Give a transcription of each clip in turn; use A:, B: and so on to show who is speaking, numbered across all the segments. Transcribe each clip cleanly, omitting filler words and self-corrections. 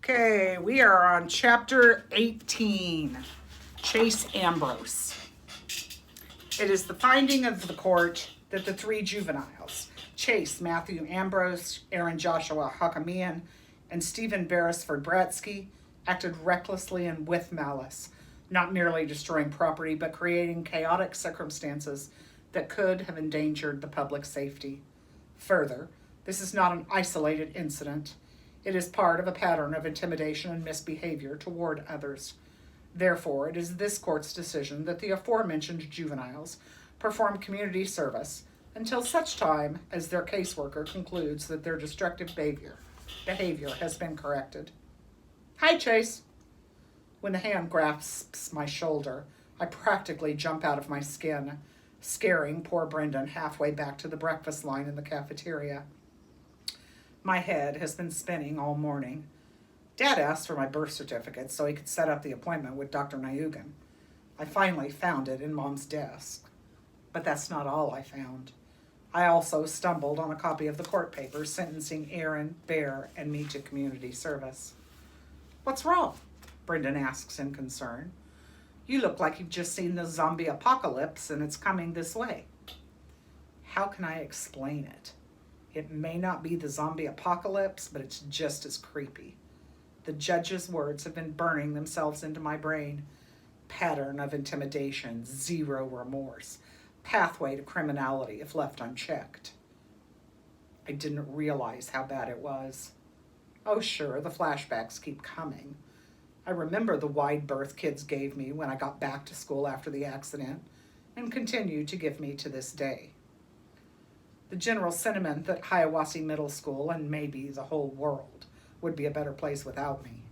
A: Okay, we are on chapter 18, Chase Ambrose. It is the finding of the court that the three juveniles, Chase Matthew Ambrose, Aaron Joshua Hakamian, and Stephen Beresford Bratsky, acted recklessly and with malice, not merely destroying property, but creating chaotic circumstances that could have endangered the public safety. Further, this is not an isolated incident. It is part of a pattern of intimidation and misbehavior toward others. Therefore, it is this court's decision that the aforementioned juveniles perform community service until such time as their caseworker concludes that their destructive behavior has been corrected. Hi, Chase. When the hand grasps my shoulder, I practically jump out of my skin, scaring poor Brendan halfway back to the breakfast line in the cafeteria. My head has been spinning all morning. Dad asked for my birth certificate so he could set up the appointment with Dr. Nayugan. I finally found it in Mom's desk. But that's not all I found. I also stumbled on a copy of the court papers sentencing Aaron, Bear, and me to community service. What's wrong? Brendan asks in concern. You look like you've just seen the zombie apocalypse and it's coming this way. How can I explain it? It may not be the zombie apocalypse, but it's just as creepy. The judge's words have been burning themselves into my brain. Pattern of intimidation, zero remorse. Pathway to criminality if left unchecked. I didn't realize how bad it was. Oh sure, the flashbacks keep coming. I remember the wide berth kids gave me when I got back to school after the accident, and continue to give me to this day. The general sentiment that Hiawassee Middle School, and maybe the whole world, would be a better place without me.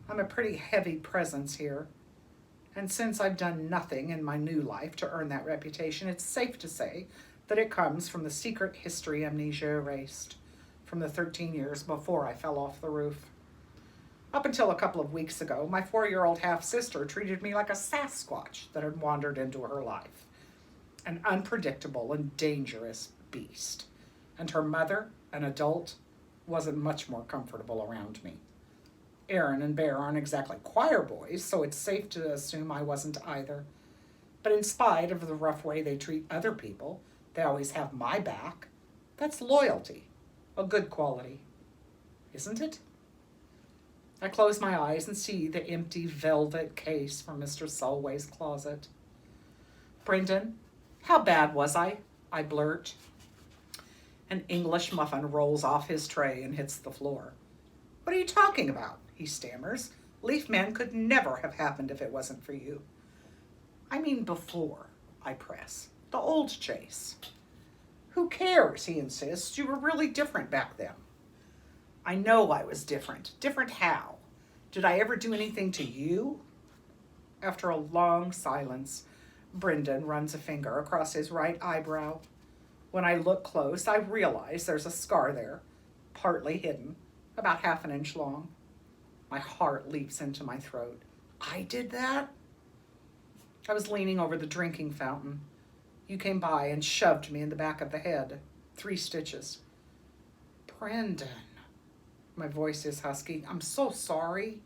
A: I'm a pretty heavy presence here, and since I've done nothing in my new life to earn that reputation, it's safe to say that it comes from the secret history amnesia erased, from the 13 years before I fell off the roof. Up until a couple of weeks ago, my 4-year-old half-sister treated me like a Sasquatch that had wandered into her life, an unpredictable and dangerous beast, and her mother, an adult, wasn't much more comfortable around me. Aaron and Bear aren't exactly choir boys, so it's safe to assume I wasn't either. But in spite of the rough way they treat other people, they always have my back. That's loyalty, a good quality, isn't it? I close my eyes and see the empty velvet case from Mr. Solway's closet. Brendan, how bad was I blurt. An English muffin rolls off his tray and hits the floor. What are you talking about? He stammers. Leaf Man could never have happened if it wasn't for you. I mean before, I press. The old Chase. Who cares, he insists. You were really different back then. I know I was different. Different how? Did I ever do anything to you? After a long silence, Brendan runs a finger across his right eyebrow. When I look close, I realize there's a scar there, partly hidden, about half an inch long. My heart leaps into my throat. I did that? I was leaning over the drinking fountain. You came by and shoved me in the back of the head. 3 stitches. Brendan. My voice is husky. I'm so sorry.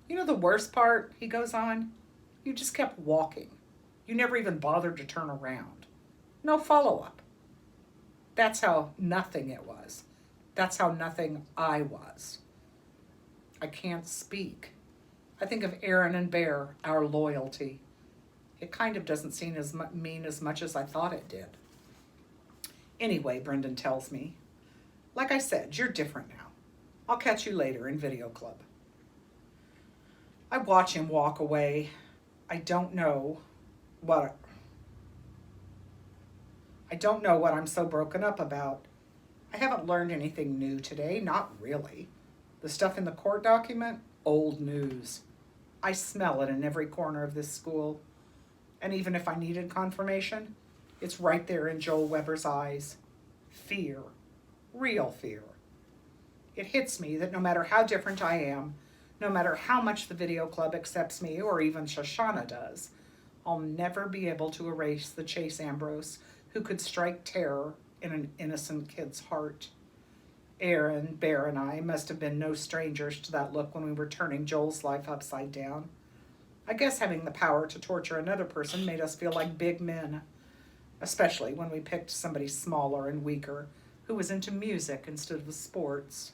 A: You know the worst part, he goes on? You just kept walking. You never even bothered to turn around. No follow-up. That's how nothing it was. That's how nothing I was. I can't speak. I think of Aaron and Bear, our loyalty. It kind of doesn't seem as mean as much as I thought it did. Anyway, Brendan tells me, like I said, you're different now. I'll catch you later in video club. I watch him walk away. I don't know what I'm so broken up about. I haven't learned anything new today, not really. The stuff in the court document, old news. I smell it in every corner of this school. And even if I needed confirmation, it's right there in Joel Weber's eyes. Fear. Real fear. It hits me that no matter how different I am, no matter how much the video club accepts me, or even Shoshana does, I'll never be able to erase the Chase Ambrose who could strike terror in an innocent kid's heart. Aaron, Bear, and I must have been no strangers to that look when we were turning Joel's life upside down. I guess having the power to torture another person made us feel like big men, especially when we picked somebody smaller and weaker who was into music instead of sports.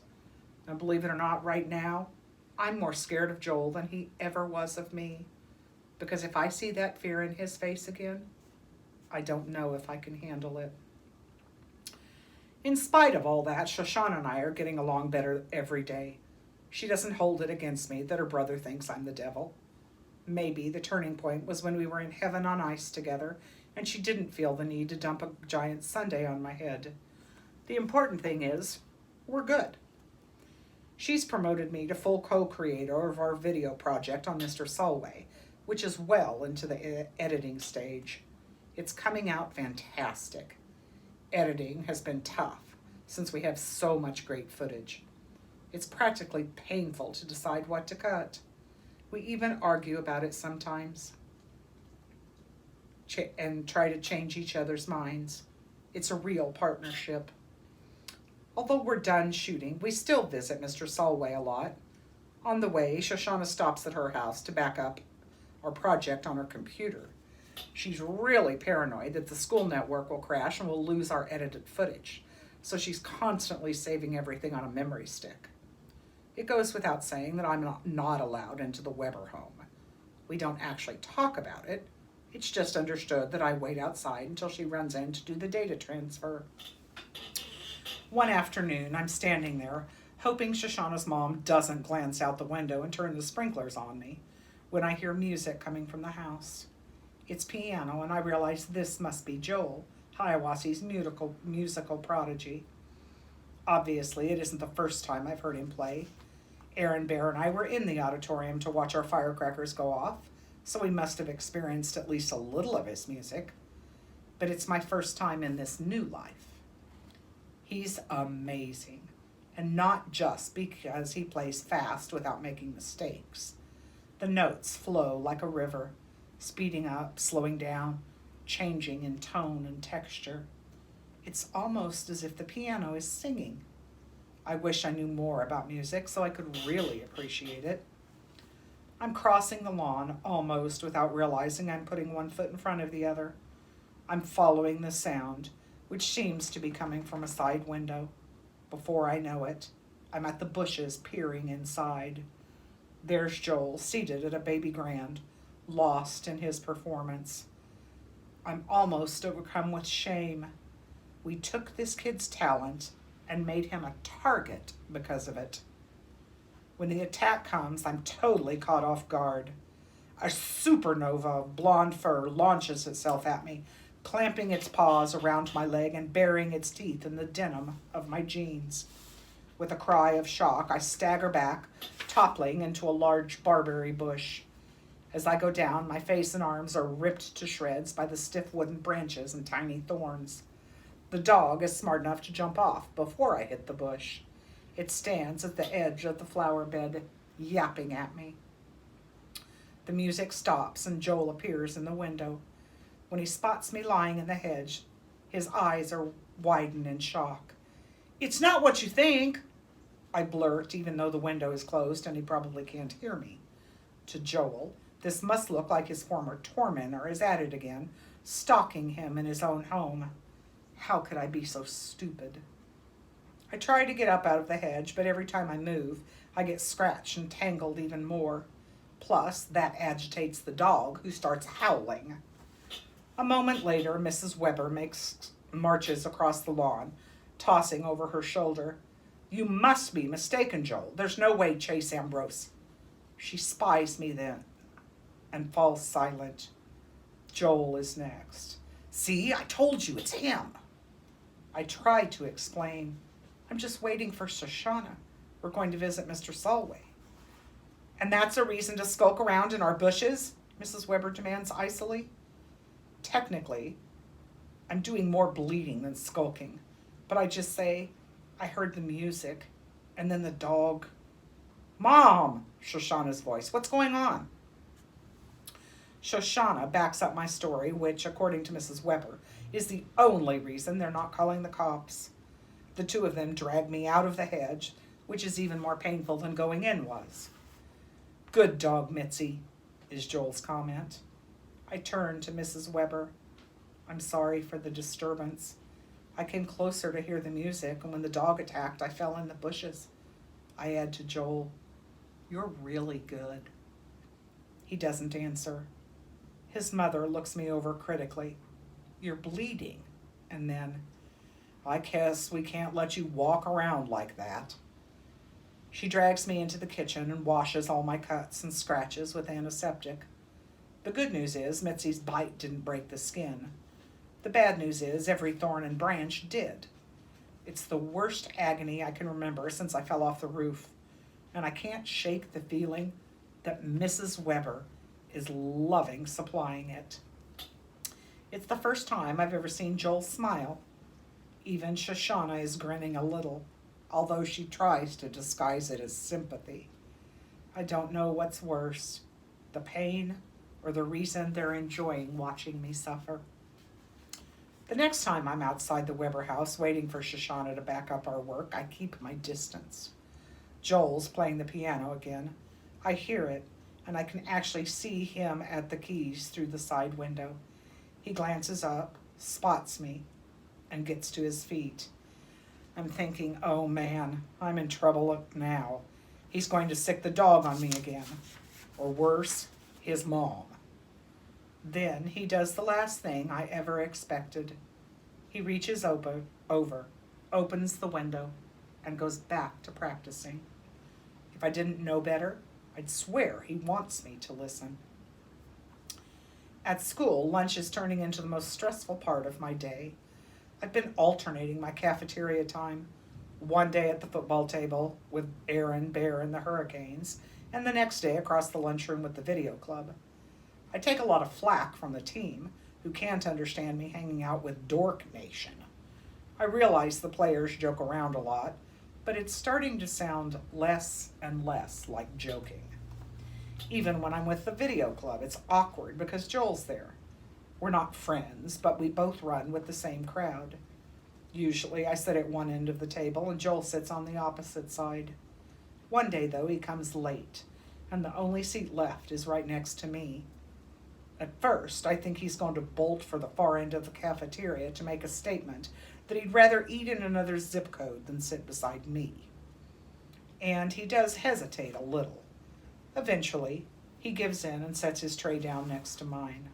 A: And believe it or not, right now, I'm more scared of Joel than he ever was of me. Because if I see that fear in his face again, I don't know if I can handle it. In spite of all that, Shoshana and I are getting along better every day. She doesn't hold it against me that her brother thinks I'm the devil. Maybe the turning point was when we were in heaven on ice together, and she didn't feel the need to dump a giant sundae on my head. The important thing is, we're good. She's promoted me to full co-creator of our video project on Mr. Solway, which is well into the editing stage. It's coming out fantastic. Editing has been tough since we have so much great footage. It's practically painful to decide what to cut. We even argue about it sometimes and try to change each other's minds. It's a real partnership. Although we're done shooting, we still visit Mr. Solway a lot. On the way, Shoshana stops at her house to back up our project on her computer. She's really paranoid that the school network will crash and we'll lose our edited footage, so she's constantly saving everything on a memory stick. It goes without saying that I'm not allowed into the Weber home. We don't actually talk about it. It's just understood that I wait outside until she runs in to do the data transfer. One afternoon, I'm standing there, hoping Shoshana's mom doesn't glance out the window and turn the sprinklers on me, when I hear music coming from the house. It's piano, and I realize this must be Joel, Hiawatha's musical prodigy. Obviously, it isn't the first time I've heard him play. Aaron, Bear, and I were in the auditorium to watch our firecrackers go off, so we must have experienced at least a little of his music. But it's my first time in this new life. He's amazing, and not just because he plays fast without making mistakes. The notes flow like a river, speeding up, slowing down, changing in tone and texture. It's almost as if the piano is singing. I wish I knew more about music so I could really appreciate it. I'm crossing the lawn almost without realizing I'm putting one foot in front of the other. I'm following the sound, which seems to be coming from a side window. Before I know it, I'm at the bushes peering inside. There's Joel, seated at a baby grand, lost in his performance. I'm almost overcome with shame. We took this kid's talent and made him a target because of it. When the attack comes, I'm totally caught off guard. A supernova of blonde fur launches itself at me, clamping its paws around my leg and burying its teeth in the denim of my jeans. With a cry of shock, I stagger back, toppling into a large barberry bush. As I go down, my face and arms are ripped to shreds by the stiff wooden branches and tiny thorns. The dog is smart enough to jump off before I hit the bush. It stands at the edge of the flower bed, yapping at me. The music stops and Joel appears in the window. When he spots me lying in the hedge, his eyes are widened in shock. "It's not what you think," I blurt, even though the window is closed and he probably can't hear me. To Joel, this must look like his former tormentor is at it again, stalking him in his own home. How could I be so stupid? I try to get up out of the hedge, but every time I move, I get scratched and tangled even more. Plus, that agitates the dog, who starts howling. A moment later, Mrs. Weber marches across the lawn, tossing over her shoulder. "You must be mistaken, Joel. There's no way Chase Ambrose." She spies me then and falls silent. Joel is next. "See, I told you, it's him." I try to explain. "I'm just waiting for Shoshana. We're going to visit Mr. Solway." "And that's a reason to skulk around in our bushes?" Mrs. Weber demands icily. Technically, I'm doing more bleeding than skulking, but I just say, "I heard the music, and then the dog." "Mom!" Shoshana's voice. "What's going on?" Shoshana backs up my story, which, according to Mrs. Weber, is the only reason they're not calling the cops. The two of them dragged me out of the hedge, which is even more painful than going in was. "Good dog, Mitzi," is Joel's comment. I turned to Mrs. Weber. "I'm sorry for the disturbance. I came closer to hear the music, and when the dog attacked, I fell in the bushes." I add to Joel, "You're really good." He doesn't answer. His mother looks me over critically. "You're bleeding." And then, "I guess we can't let you walk around like that." She drags me into the kitchen and washes all my cuts and scratches with antiseptic. The good news is Mitzi's bite didn't break the skin. The bad news is every thorn and branch did. It's the worst agony I can remember since I fell off the roof, and I can't shake the feeling that Mrs. Weber is loving supplying it. It's the first time I've ever seen Joel smile. Even Shoshana is grinning a little, although she tries to disguise it as sympathy. I don't know what's worse, the pain or the reason they're enjoying watching me suffer. The next time I'm outside the Weber house waiting for Shoshana to back up our work, I keep my distance. Joel's playing the piano again. I hear it, and I can actually see him at the keys through the side window. He glances up, spots me, and gets to his feet. I'm thinking, oh man, I'm in trouble now. He's going to sick the dog on me again. Or worse, his mom. Then he does the last thing I ever expected. He reaches over, opens the window, and goes back to practicing. If I didn't know better, I'd swear he wants me to listen. At school, lunch is turning into the most stressful part of my day. I've been alternating my cafeteria time. One day at the football table with Aaron, Bear, and the Hurricanes, and the next day across the lunchroom with the video club. I take a lot of flack from the team, who can't understand me hanging out with Dork Nation. I realize the players joke around a lot, but it's starting to sound less and less like joking. Even when I'm with the video club, it's awkward because Joel's there. We're not friends, but we both run with the same crowd. Usually I sit at one end of the table and Joel sits on the opposite side. One day, though, he comes late, and the only seat left is right next to me. At first, I think he's going to bolt for the far end of the cafeteria to make a statement that he'd rather eat in another zip code than sit beside me. And he does hesitate a little. Eventually, he gives in and sets his tray down next to mine.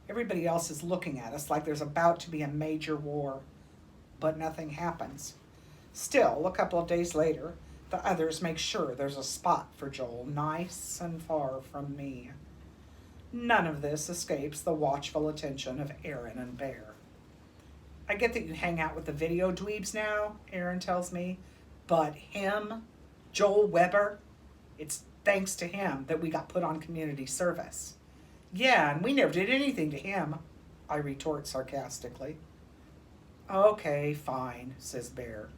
A: Everybody else is looking at us like there's about to be a major war, but nothing happens. Still, a couple of days later, the others make sure there's a spot for Joel, nice and far from me. None of this escapes the watchful attention of Aaron and Bear. I get that you hang out with the video dweebs now, Aaron tells me, but him, Joel Weber, it's thanks to him that we got put on community service. Yeah, and we never did anything to him, I retort sarcastically. Okay, fine, says Bear.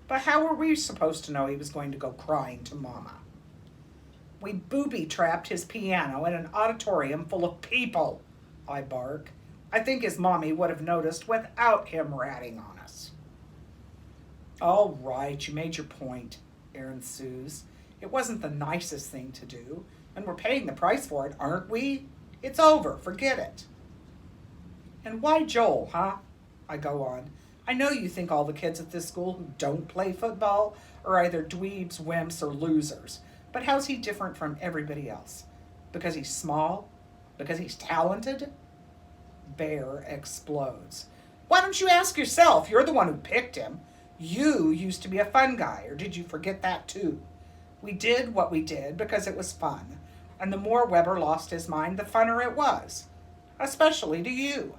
A: But how were we supposed to know he was going to go crying to Mama? We booby-trapped his piano in an auditorium full of people, I bark. I think his mommy would have noticed without him ratting on us. All right, you made your point, Aaron soothes. It wasn't the nicest thing to do, and we're paying the price for it, aren't we? It's over, forget it. And why Joel, huh? I go on. I know you think all the kids at this school who don't play football are either dweebs, wimps, or losers. But how's he different from everybody else? Because he's small? Because he's talented? Bear explodes. Why don't you ask yourself? You're the one who picked him. You used to be a fun guy, or did you forget that too? We did what we did because it was fun. And the more Weber lost his mind, the funner it was. Especially to you.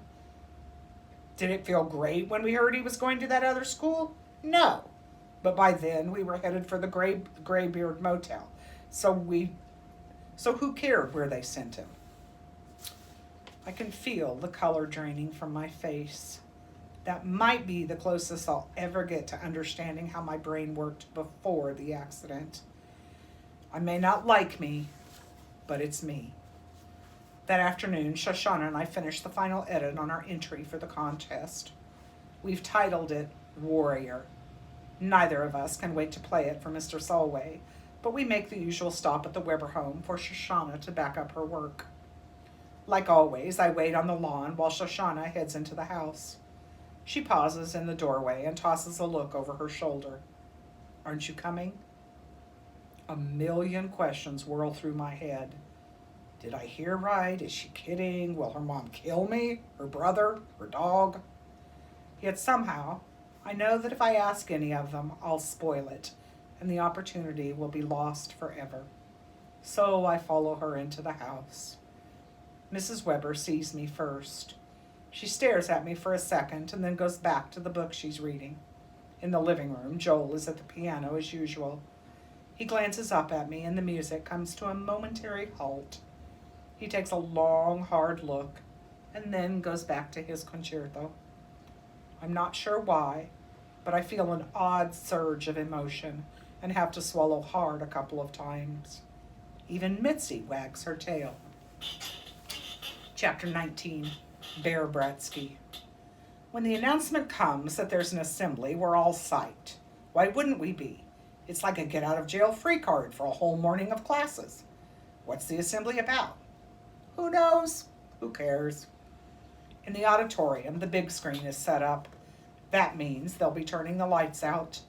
A: Did it feel great when we heard he was going to that other school? No. But by then we were headed for the Graybeard Motel. So who cared where they sent him? I can feel the color draining from my face. That might be the closest I'll ever get to understanding how my brain worked before the accident. I may not like me, but it's me. That afternoon, Shoshana and I finished the final edit on our entry for the contest. We've titled it, Warrior. Neither of us can wait to play it for Mr. Solway, but we make the usual stop at the Weber home for Shoshana to back up her work. Like always, I wait on the lawn while Shoshana heads into the house. She pauses in the doorway and tosses a look over her shoulder. Aren't you coming? A million questions whirl through my head. Did I hear right? Is she kidding? Will her mom kill me? Her brother? Her dog? Yet somehow, I know that if I ask any of them, I'll spoil it, and the opportunity will be lost forever. So I follow her into the house. Mrs. Weber sees me first. She stares at me for a second and then goes back to the book she's reading. In the living room, Joel is at the piano as usual. He glances up at me and the music comes to a momentary halt. He takes a long, hard look and then goes back to his concerto. I'm not sure why, but I feel an odd surge of emotion and have to swallow hard a couple of times. Even Mitzi wags her tail. Chapter 19, Bear Bratsky. When the announcement comes that there's an assembly, we're all psyched. Why wouldn't we be? It's like a get-out-of-jail-free card for a whole morning of classes. What's the assembly about? Who knows? Who cares? In the auditorium, the big screen is set up. That means they'll be turning the lights out.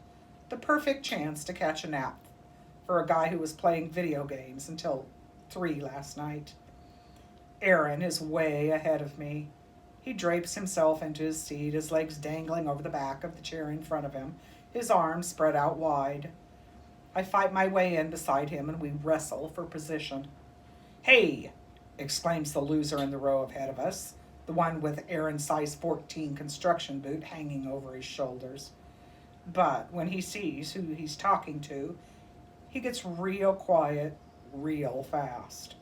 A: The perfect chance to catch a nap for a guy who was playing video games until 3 last night. Aaron is way ahead of me. He drapes himself into his seat, his legs dangling over the back of the chair in front of him, his arms spread out wide. I fight my way in beside him and we wrestle for position. Hey! Exclaims the loser in the row ahead of us, the one with Aaron's size 14 construction boot hanging over his shoulders. But when he sees who he's talking to, he gets real quiet real fast.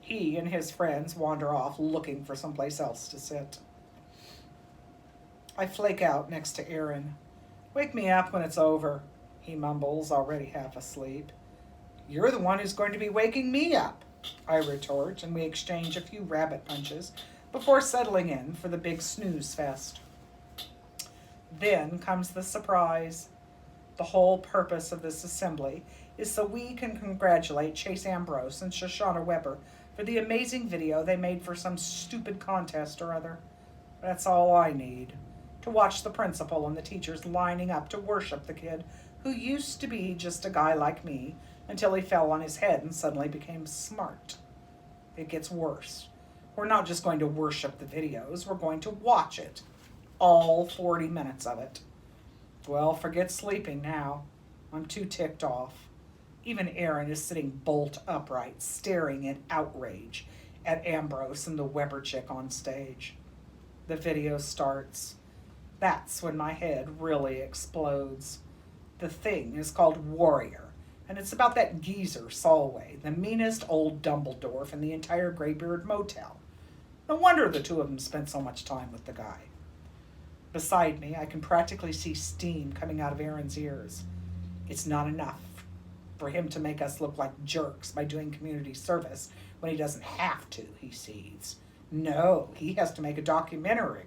A: He and his friends wander off looking for someplace else to sit. I flake out next to Aaron. Wake me up when it's over, he mumbles, already half asleep. You're the one who's going to be waking me up, I retort, and we exchange a few rabbit punches before settling in for the big snooze fest. Then comes the surprise. The whole purpose of this assembly is so we can congratulate Chase Ambrose and Shoshana Weber for the amazing video they made for some stupid contest or other. That's all I need, to watch the principal and the teachers lining up to worship the kid who used to be just a guy like me until he fell on his head and suddenly became smart. It gets worse. We're not just going to worship the videos, we're going to watch it. All 40 minutes of it. Well, forget sleeping now. I'm too ticked off. Even Aaron is sitting bolt upright, staring in outrage at Ambrose and the Weber chick on stage. The video starts. That's when my head really explodes. The thing is called Warrior, and it's about that geezer Solway, the meanest old Dumbledore in the entire Greybeard Motel. No wonder the two of them spent so much time with the guy. Beside me, I can practically see steam coming out of Aaron's ears. It's not enough for him to make us look like jerks by doing community service when he doesn't have to, he seethes. No, he has to make a documentary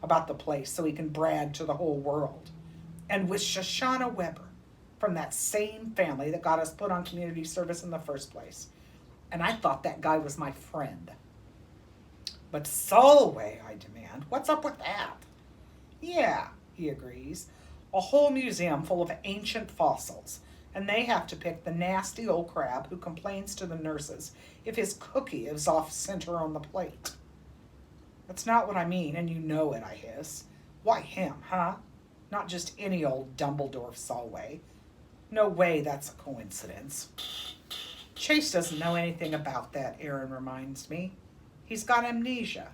A: about the place so he can brag to the whole world. And with Shoshana Weber, from that same family that got us put on community service in the first place. And I thought that guy was my friend. But Solway, I demand, what's up with that? Yeah, he agrees. A whole museum full of ancient fossils, and they have to pick the nasty old crab who complains to the nurses if his cookie is off center on the plate. That's not what I mean, and you know it, I hiss. Why him, huh? Not just any old Dumbledore Solway. No way that's a coincidence. Chase doesn't know anything about that, Aaron reminds me. He's got amnesia.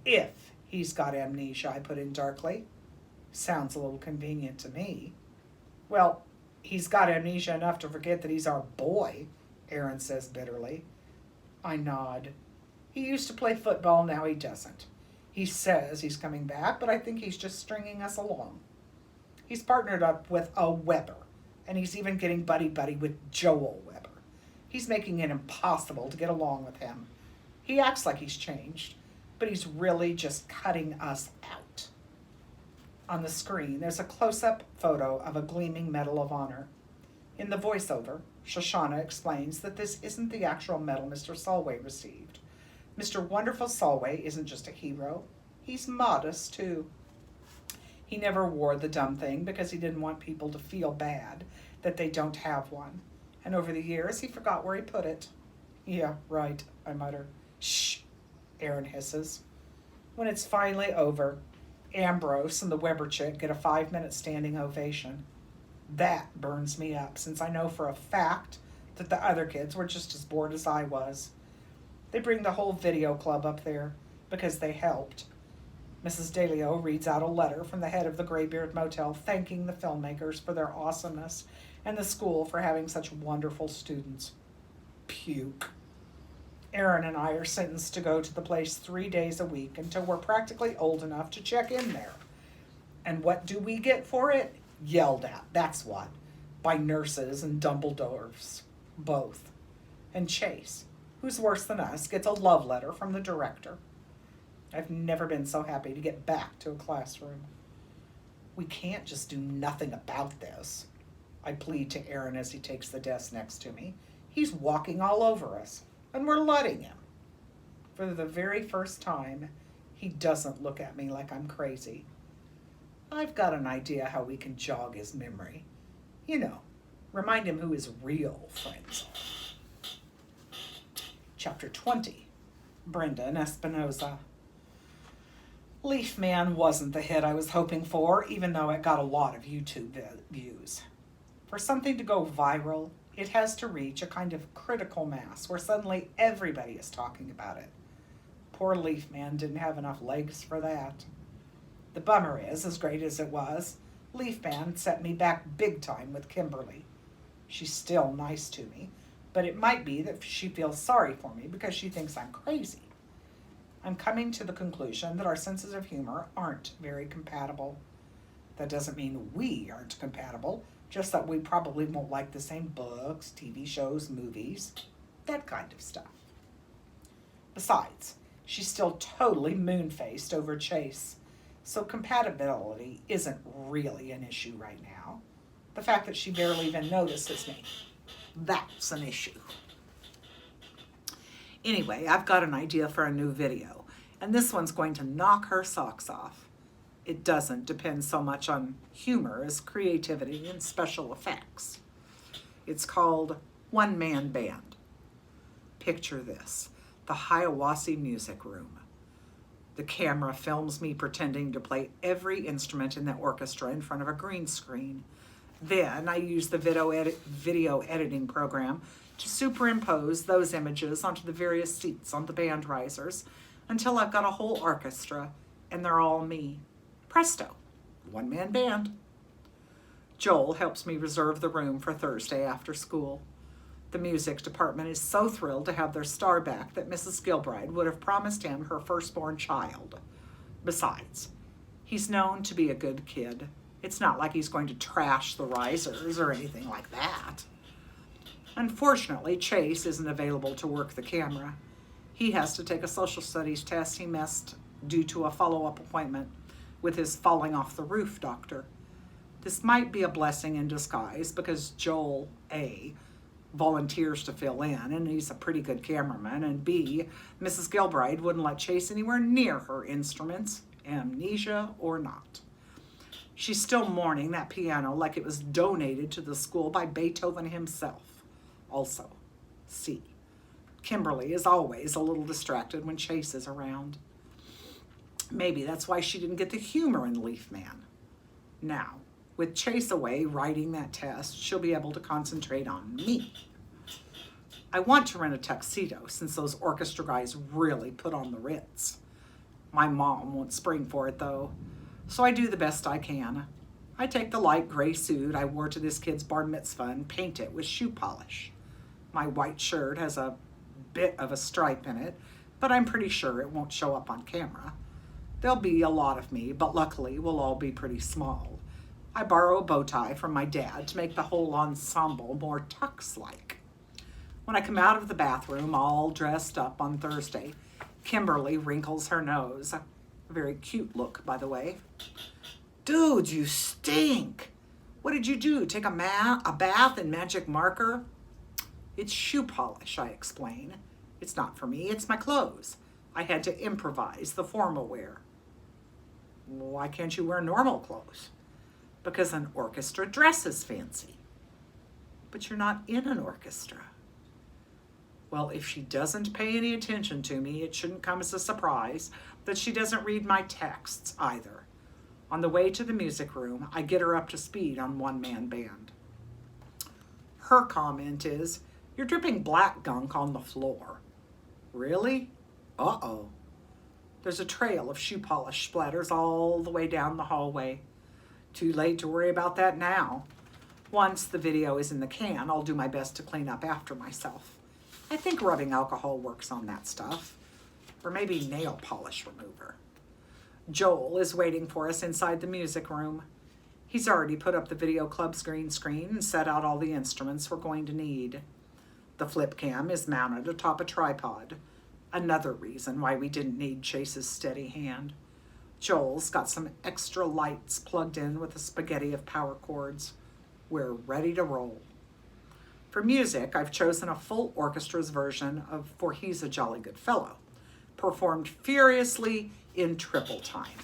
A: If he's got amnesia, I put in darkly. Sounds a little convenient to me. Well, he's got amnesia enough to forget that he's our boy, Aaron says bitterly. I nod. He used to play football, now he doesn't. He says he's coming back, but I think he's just stringing us along. He's partnered up with a Weber, and he's even getting buddy-buddy with Joel Weber. He's making it impossible to get along with him. He acts like he's changed, but he's really just cutting us out. On the screen, there's a close-up photo of a gleaming Medal of Honor. In the voiceover, Shoshana explains that this isn't the actual medal Mr. Solway received. Mr. Wonderful Solway isn't just a hero, he's modest too. He never wore the dumb thing because he didn't want people to feel bad that they don't have one. And over the years, he forgot where he put it. Yeah, right, I mutter. Shh, Aaron hisses. When it's finally over, Ambrose and the Weber chick get a 5-minute standing ovation. That burns me up, since I know for a fact that the other kids were just as bored as I was. They bring the whole video club up there because they helped. Mrs. DeLeo reads out a letter from the head of the Graybeard Motel thanking the filmmakers for their awesomeness and the school for having such wonderful students. Puke. Aaron and I are sentenced to go to the place 3 days a week until we're practically old enough to check in there. And what do we get for it? Yelled at, that's what. By nurses and Dumbledores. Both. And Chase, who's worse than us, gets a love letter from the director. I've never been so happy to get back to a classroom. We can't just do nothing about this, I plead to Aaron as he takes the desk next to me. He's walking all over us, and we're letting him. For the very first time, he doesn't look at me like I'm crazy. I've got an idea how we can jog his memory. You know, remind him who his real friends are. Chapter 20, Brenda and Espinoza. Leaf Man wasn't the hit I was hoping for, even though it got a lot of YouTube views. For something to go viral, it has to reach a kind of critical mass where suddenly everybody is talking about it. Poor Leaf Man didn't have enough legs for that. The bummer is, as great as it was, Leaf Man set me back big time with Kimberly. She's still nice to me, but it might be that she feels sorry for me because she thinks I'm crazy. I'm coming to the conclusion that our senses of humor aren't very compatible. That doesn't mean we aren't compatible, just that we probably won't like the same books, TV shows, movies, that kind of stuff. Besides, she's still totally moon-faced over Chase, so compatibility isn't really an issue right now. The fact that she barely even notices me, that's an issue. Anyway, I've got an idea for a new video, and this one's going to knock her socks off. It doesn't depend so much on humor as creativity and special effects. It's called One Man Band. Picture this, the Hiawassee Music Room. The camera films me pretending to play every instrument in the orchestra in front of a green screen. Then I use the video editing program to superimpose those images onto the various seats on the band risers until I've got a whole orchestra and they're all me. Presto, one-man band. Joel helps me reserve the room for Thursday after school. The music department is so thrilled to have their star back that Mrs. Gilbride would have promised him her firstborn child. Besides, he's known to be a good kid. It's not like he's going to trash the risers or anything like that. Unfortunately, Chase isn't available to work the camera. He has to take a social studies test he missed due to a follow-up appointment with his falling off the roof doctor. This might be a blessing in disguise because Joel, A, volunteers to fill in, and he's a pretty good cameraman, and B, Mrs. Gilbride wouldn't let Chase anywhere near her instruments, amnesia or not. She's still mourning that piano like it was donated to the school by Beethoven himself. Also, C, Kimberly is always a little distracted when Chase is around. Maybe that's why she didn't get the humor in Leaf Man. Now, with Chase away writing that test, she'll be able to concentrate on me. I want to rent a tuxedo since those orchestra guys really put on the Ritz. My mom won't spring for it though, so I do the best I can. I take the light gray suit I wore to this kid's bar mitzvah and paint it with shoe polish. My white shirt has a bit of a stripe in it, but I'm pretty sure it won't show up on camera. There'll be a lot of me, but luckily we'll all be pretty small. I borrow a bow tie from my dad to make the whole ensemble more tux-like. When I come out of the bathroom all dressed up on Thursday, Kimberly wrinkles her nose. A very cute look, by the way. Dude, you stink. What did you do? Take a bath in magic marker? It's shoe polish, I explain. It's not for me, it's my clothes. I had to improvise the formal wear. Why can't you wear normal clothes? Because an orchestra dress is fancy. But you're not in an orchestra. Well, if she doesn't pay any attention to me, it shouldn't come as a surprise that she doesn't read my texts either. On the way to the music room, I get her up to speed on one-man band. Her comment is, "You're dripping black gunk on the floor." Really? Uh-oh. There's a trail of shoe polish splatters all the way down the hallway. Too late to worry about that now. Once the video is in the can, I'll do my best to clean up after myself. I think rubbing alcohol works on that stuff. Or maybe nail polish remover. Joel is waiting for us inside the music room. He's already put up the video club's green screen and set out all the instruments we're going to need. The flip cam is mounted atop a tripod. Another reason why we didn't need Chase's steady hand. Joel's got some extra lights plugged in with a spaghetti of power cords. We're ready to roll. For music, I've chosen a full orchestra's version of For He's a Jolly Good Fellow, performed furiously in triple time.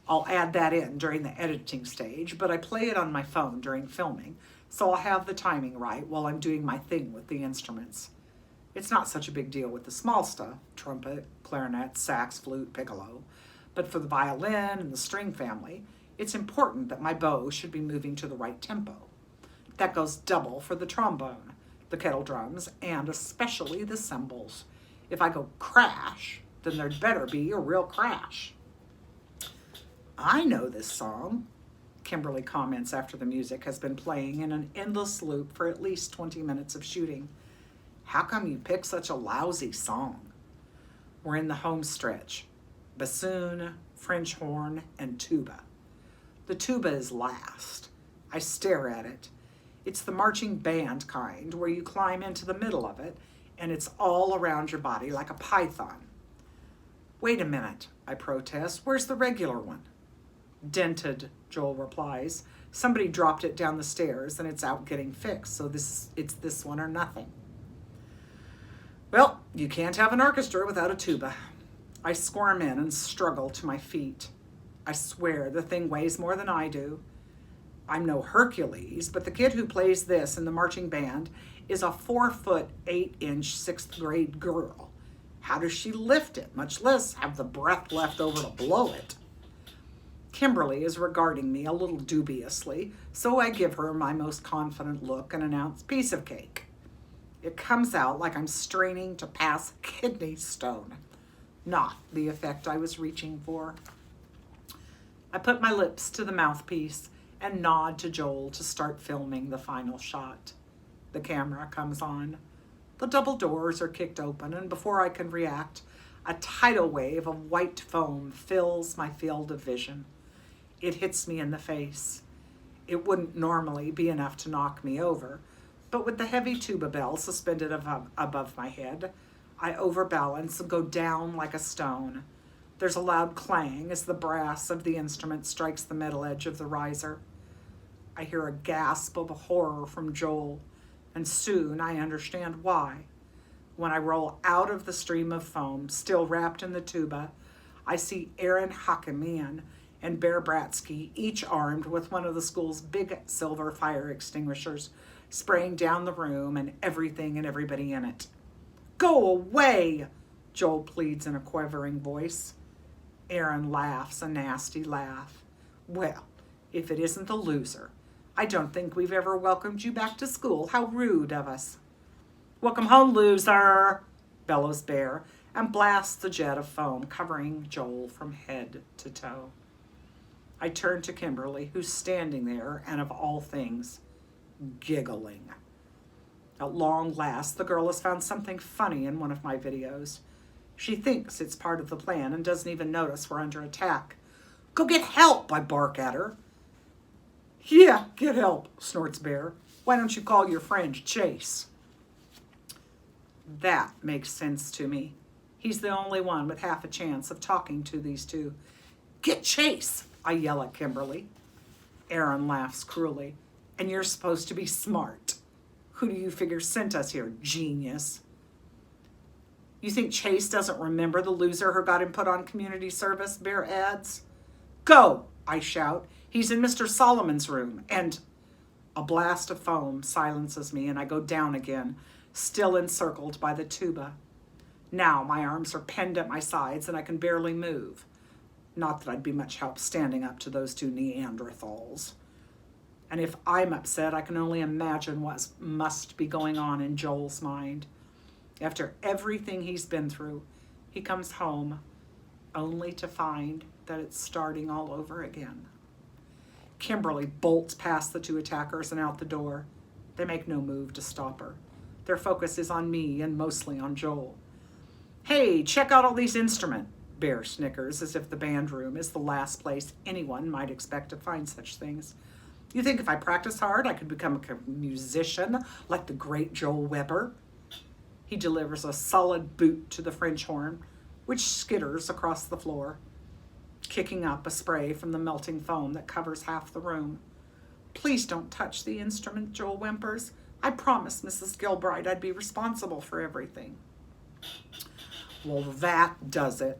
A: I'll add that in during the editing stage, but I play it on my phone during filming, so I'll have the timing right while I'm doing my thing with the instruments. It's not such a big deal with the small stuff, trumpet, clarinet, sax, flute, piccolo, but for the violin and the string family, it's important that my bow should be moving to the right tempo. That goes double for the trombone, the kettle drums, and especially the cymbals. If I go crash, then there'd better be a real crash. I know this song, Kimberly comments after the music has been playing in an endless loop for at least 20 minutes of shooting. How come you pick such a lousy song? We're in the home stretch. Bassoon, French horn, and tuba. The tuba is last. I stare at it. It's the marching band kind where you climb into the middle of it and it's all around your body like a python. Wait a minute, I protest. Where's the regular one? Dented, Joel replies. Somebody dropped it down the stairs and it's out getting fixed, so it's this one or nothing. Well, you can't have an orchestra without a tuba. I squirm in and struggle to my feet. I swear the thing weighs more than I do. I'm no Hercules, but the kid who plays this in the marching band is a 4'8" 6th grade girl. How does she lift it, much less have the breath left over to blow it? Kimberly is regarding me a little dubiously, so I give her my most confident look and announce piece of cake. It comes out like I'm straining to pass a kidney stone. Not the effect I was reaching for. I put my lips to the mouthpiece and nod to Joel to start filming the final shot. The camera comes on. The double doors are kicked open, and before I can react, a tidal wave of white foam fills my field of vision. It hits me in the face. It wouldn't normally be enough to knock me over, but with the heavy tuba bell suspended above my head, I overbalance and go down like a stone. There's a loud clang as the brass of the instrument strikes the metal edge of the riser. I hear a gasp of horror from Joel, and soon I understand why. When I roll out of the stream of foam, still wrapped in the tuba, I see Aaron Hakimian and Bear Bratsky, each armed with one of the school's big silver fire extinguishers, spraying down the room and everything and everybody in it. "Go away!" Joel pleads in a quavering voice. Aaron laughs a nasty laugh. "Well, if it isn't the loser. I don't think we've ever welcomed you back to school. How rude of us." "Welcome home, loser," bellows Bear, and blasts the jet of foam covering Joel from head to toe. I turn to Kimberly, who's standing there and, of all things, giggling. At long last, the girl has found something funny in one of my videos. She thinks it's part of the plan and doesn't even notice we're under attack. "Go get help," I bark at her. "Yeah, get help," snorts Bear. "Why don't you call your friend Chase?" That makes sense to me. He's the only one with half a chance of talking to these two. "Get Chase," I yell at Kimberly. Aaron laughs cruelly. And you're supposed to be smart. Who do you figure sent us here, genius? You think Chase doesn't remember the loser who got him put on community service, Bear adds. Go, I shout. He's in Mr. Solomon's room. And a blast of foam silences me, and I go down again, still encircled by the tuba. Now my arms are pinned at my sides, and I can barely move. Not that I'd be much help standing up to those two Neanderthals. And if I'm upset, I can only imagine what must be going on in Joel's mind. After everything he's been through, he comes home only to find that it's starting all over again. Kimberly bolts past the two attackers and out the door. They make no move to stop her. Their focus is on me and mostly on Joel. Hey, check out all these instruments. Bear snickers as if the band room is the last place anyone might expect to find such things. You think if I practice hard, I could become a musician like the great Joel Weber? He delivers a solid boot to the French horn, which skitters across the floor, kicking up a spray from the melting foam that covers half the room. Please don't touch the instrument, Joel whimpers. I promised Mrs. Gilbride I'd be responsible for everything. Well, that does it.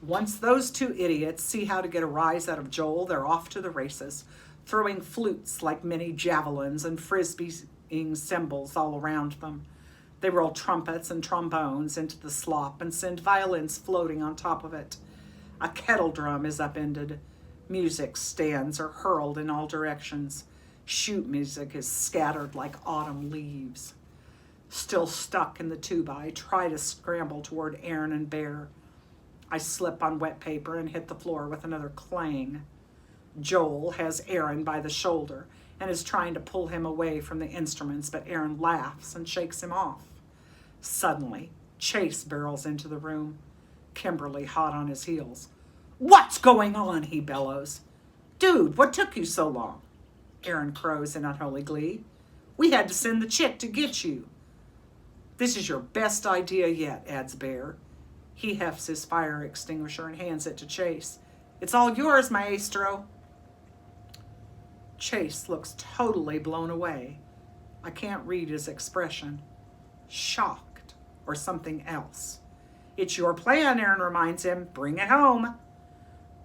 A: Once those two idiots see how to get a rise out of Joel, they're off to the races, throwing flutes like mini javelins and frisbeeing cymbals all around them. They roll trumpets and trombones into the slop and send violins floating on top of it. A kettle drum is upended. Music stands are hurled in all directions. Shoot music is scattered like autumn leaves. Still stuck in the tuba, I try to scramble toward Aaron and Bear. I slip on wet paper and hit the floor with another clang. Joel has Aaron by the shoulder and is trying to pull him away from the instruments, but Aaron laughs and shakes him off. Suddenly, Chase barrels into the room, Kimberly hot on his heels. What's going on? He bellows. Dude, what took you so long? Aaron crows in unholy glee. We had to send the chick to get you. This is your best idea yet, adds Bear. He hefts his fire extinguisher and hands it to Chase. It's all yours, maestro. Chase looks totally blown away. I can't read his expression. Shocked or something else. It's your plan, Aaron reminds him. Bring it home.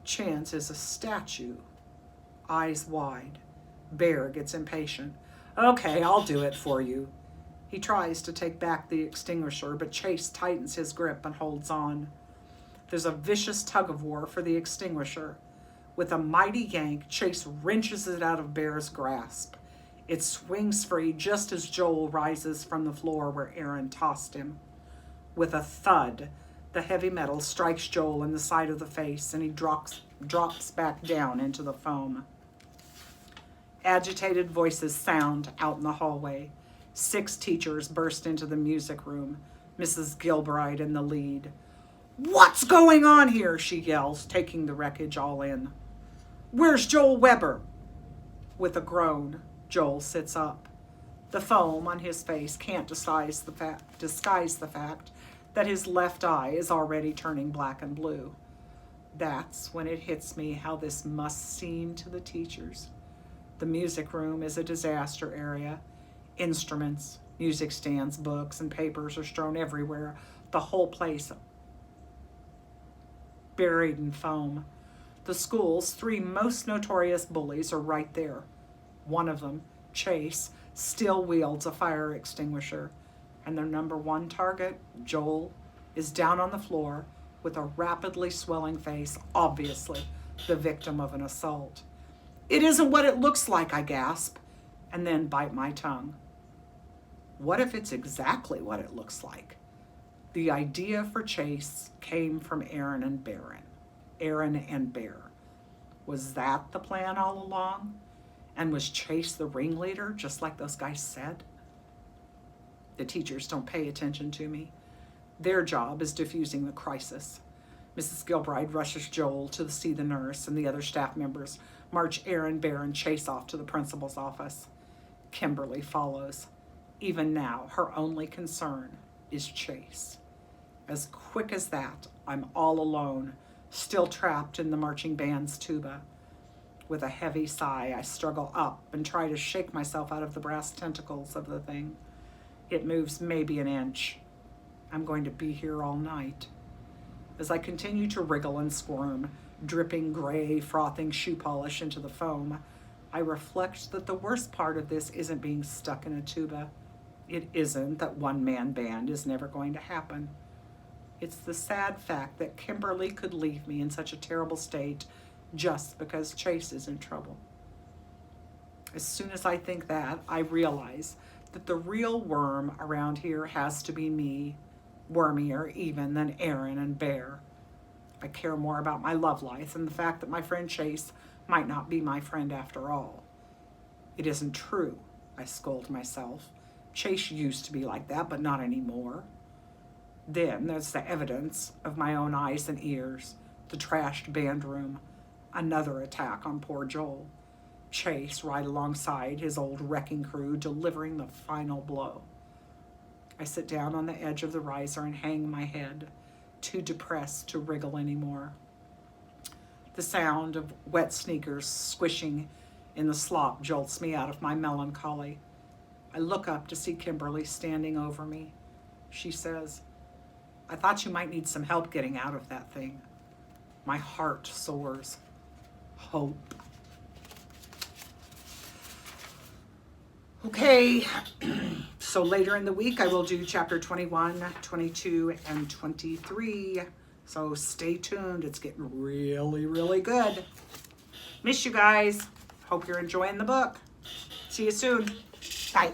A: Chance is a statue, eyes wide. Bear gets impatient. Okay, I'll do it for you. He tries to take back the extinguisher, but Chase tightens his grip and holds on. There's a vicious tug-of-war for the extinguisher. With a mighty yank, Chase wrenches it out of Bear's grasp. It swings free just as Joel rises from the floor where Aaron tossed him. With a thud, the heavy metal strikes Joel in the side of the face, and he drops back down into the foam. Agitated voices sound out in the hallway. 6 teachers burst into the music room, Mrs. Gilbride in the lead. What's going on here? She yells, taking the wreckage all in. Where's Joel Weber? With a groan, Joel sits up. The foam on his face can't disguise the fact that his left eye is already turning black and blue. That's when it hits me how this must seem to the teachers. The music room is a disaster area. Instruments, music stands, books, and papers are strewn everywhere. The whole place buried in foam. The school's 3 most notorious bullies are right there. One of them, Chase, still wields a fire extinguisher, and their number 1 target, Joel, is down on the floor with a rapidly swelling face, obviously the victim of an assault. It isn't what it looks like, I gasp, and then bite my tongue. What if it's exactly what it looks like? The idea for Chase came from Aaron and Bear. Was that the plan all along? And was Chase the ringleader, just like those guys said? The teachers don't pay attention to me. Their job is diffusing the crisis. Mrs. Gilbride rushes Joel to see the nurse, and the other staff members march Aaron, Bear, and Chase off to the principal's office. Kimberly follows. Even now, her only concern is Chase. As quick as that, I'm all alone, still trapped in the marching band's tuba. With a heavy sigh, I struggle up and try to shake myself out of the brass tentacles of the thing. It moves maybe an inch. I'm going to be here all night. As I continue to wriggle and squirm, dripping gray, frothing shoe polish into the foam, I reflect that the worst part of this isn't being stuck in a tuba. It isn't that one-man band is never going to happen. It's the sad fact that Kimberly could leave me in such a terrible state just because Chase is in trouble. As soon as I think that, I realize that the real worm around here has to be me, wormier even than Aaron and Bear. I care more about my love life than the fact that my friend Chase might not be my friend after all. It isn't true, I scold myself. Chase used to be like that, but not anymore. Then there's the evidence of my own eyes and ears, the trashed band room, another attack on poor Joel. Chase right alongside his old wrecking crew, delivering the final blow. I sit down on the edge of the riser and hang my head, too depressed to wriggle anymore. The sound of wet sneakers squishing in the slop jolts me out of my melancholy. I look up to see Kimberly standing over me. She says, "I thought you might need some help getting out of that thing." My heart soars. Hope. Okay, so later in the week I will do chapter 21, 22, and 23. So stay tuned. It's getting really, really good. Miss you guys. Hope you're enjoying the book. See you soon. Bye.